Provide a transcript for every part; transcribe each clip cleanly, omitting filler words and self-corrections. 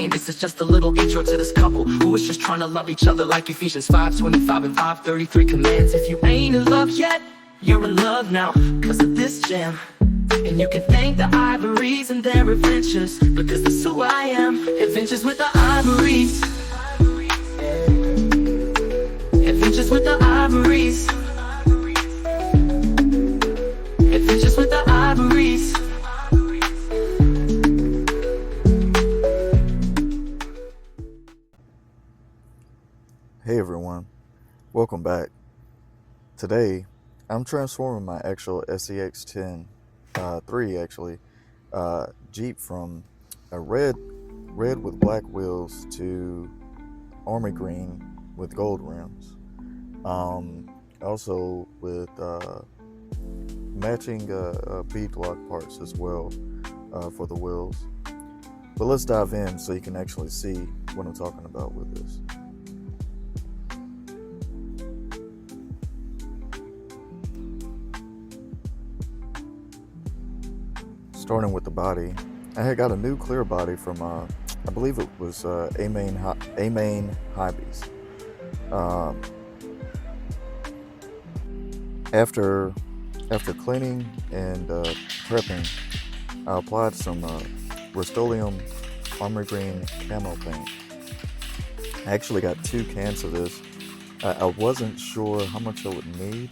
This is just a little intro to this couple who is just trying to love each other like Ephesians 5:25 and 5:33 commands. If you ain't in love yet, you're in love now because of this jam. And you can thank the Ivories and their adventures, because that's who I am. Adventures with the Ivories. Adventures with the Ivories. Adventures with the Ivories. Hey everyone, welcome back. Today, I'm transforming my Axial SCX10iii Jeep from a red with black wheels to army green with gold rims. Also with matching bead block parts as well for the wheels. But let's dive in so you can actually see what I'm talking about with this. Starting with the body, I had got a new clear body from I believe it was A-Main Hobbies. After cleaning and prepping, I applied some Rust-Oleum Armory Green camo paint. I actually got 2 cans of this. I wasn't sure how much I would need,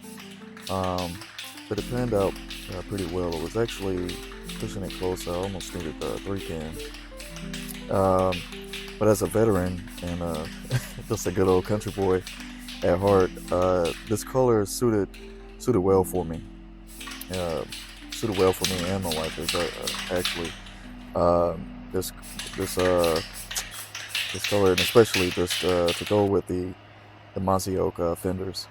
but it panned out pretty well. It was actually pushing it close. I almost needed 3 cans. But as a veteran and just a good old country boy at heart, this color suited well for me. Suited well for me and my wife. Actually, this color, and especially just to go with the Mazioka fenders.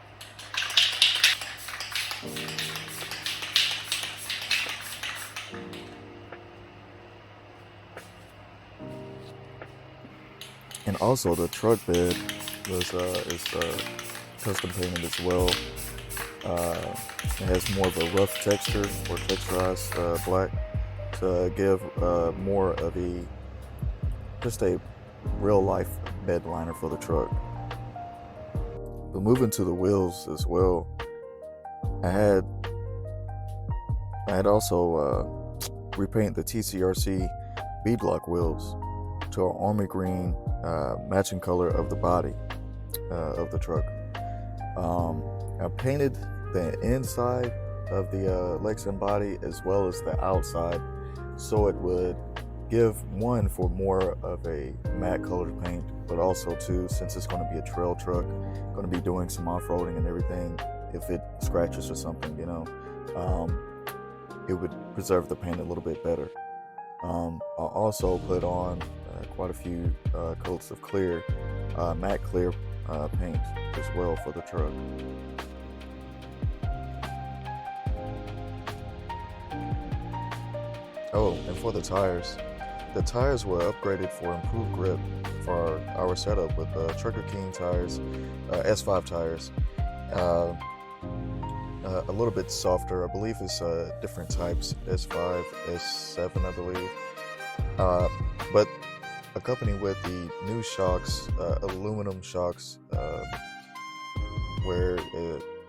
And also the truck bed is custom painted as well. It has more of a rough texture or texturized black to give more of just a real life bed liner for the truck. But moving to the wheels as well, I had also repaint the TCRC bead block wheels to our army green matching color of the body of the truck. I painted the inside of the legs and body as well as the outside, so it would give one for more of a matte colored paint, but also too, since it's going to be a trail truck, going to be doing some off-roading and everything, if it scratches or something, it would preserve the paint a little bit better. I'll also put on quite a few coats of clear, matte clear paint as well for the truck. Oh, and for the tires were upgraded for improved grip for our setup with Trucker King tires, S5 tires. A little bit softer. I believe it's different types, S5, S7, I believe. But accompanied with the new shocks, aluminum shocks, where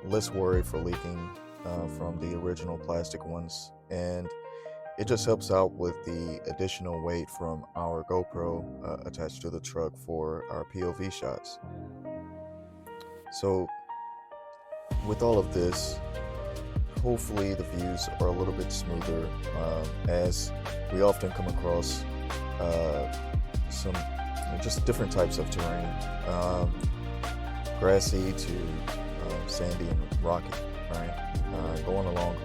less worry for leaking from the original plastic ones, and it just helps out with the additional weight from our GoPro attached to the truck for our POV shots. So with all of this, hopefully the views are a little bit smoother, as we often come across some just different types of terrain, grassy to sandy and rocky, right? Going along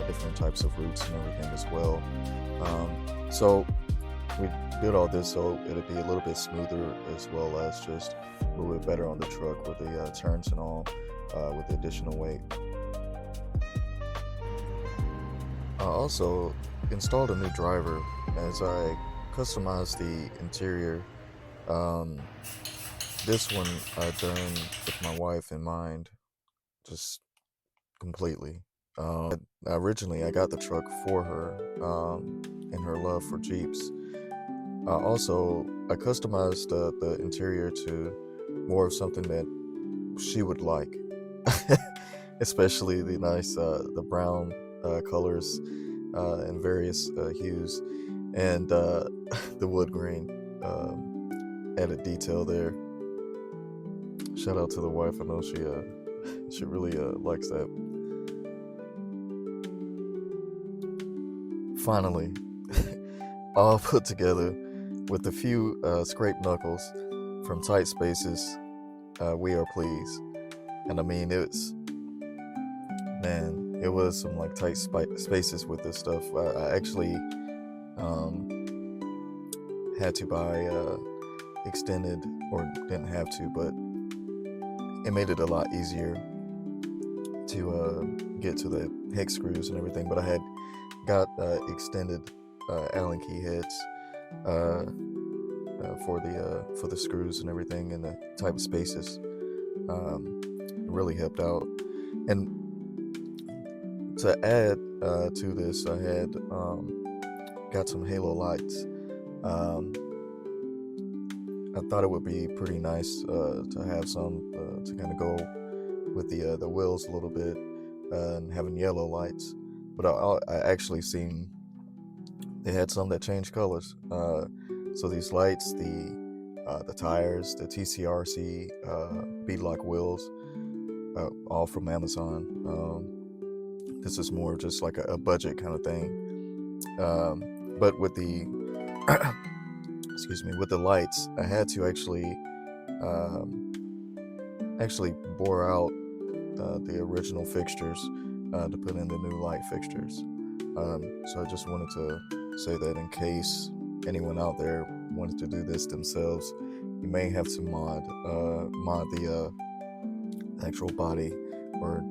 different types of routes and everything as well. So we did all this so it'll be a little bit smoother, as well as just a little bit better on the truck with the turns and all, with the additional weight. I also installed a new driver as I customized the interior. This one I've done with my wife in mind, just completely. Originally, I got the truck for her, and her love for Jeeps. I also I customized the interior to more of something that she would like, especially the nice the brown colors in various hues, and the wood grain added detail there. Shout out to the wife. I know she really likes that. Finally, all put together with a few scraped knuckles from tight spaces, we are pleased. And I mean, it was some like tight spaces with this stuff. I actually had to buy extended, or didn't have to, but it made it a lot easier to get to the hex screws and everything. But I had got extended Allen key heads for the screws and everything, and the type of spaces. It really helped out. And to add to this, I had got some halo lights. I thought it would be pretty nice to have some to kind of go with the wheels a little bit, and having yellow lights. But I actually seen they had some that changed colors. So these lights, the tires, the TCRC beadlock wheels, all from Amazon. This is more just like a budget kind of thing. But with the excuse me, with the lights, I had to actually bore out the original fixtures to put in the new light fixtures. So I just wanted to say that in case anyone out there wanted to do this themselves, you may have to mod the actual body or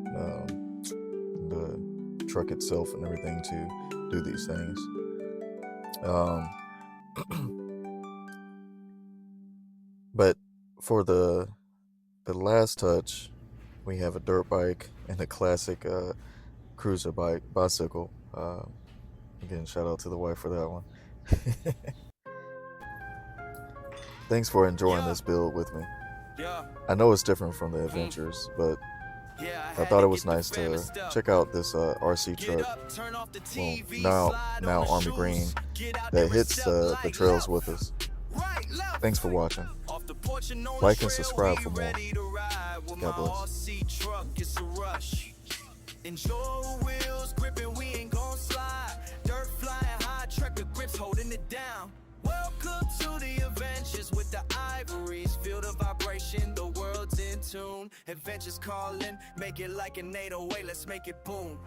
the truck itself and everything to do these things. But for the last touch, we have a dirt bike and a classic cruiser bicycle. Again, shout out to the wife for that one. Thanks for enjoying this build with me. I know it's different from the adventures, but I thought it was nice to check out this RC truck, well, now Army Green, that hits the trails with us. Thanks for watching. Like and subscribe for more. God bless. Enjoy wheels gripping, we ain't gon' slide. Dirt flying high, track with grips holding it down. Welcome to the adventures with the ivories. Feel the vibration, the world's in tune. Adventures calling, make it like an 808, let's make it boom.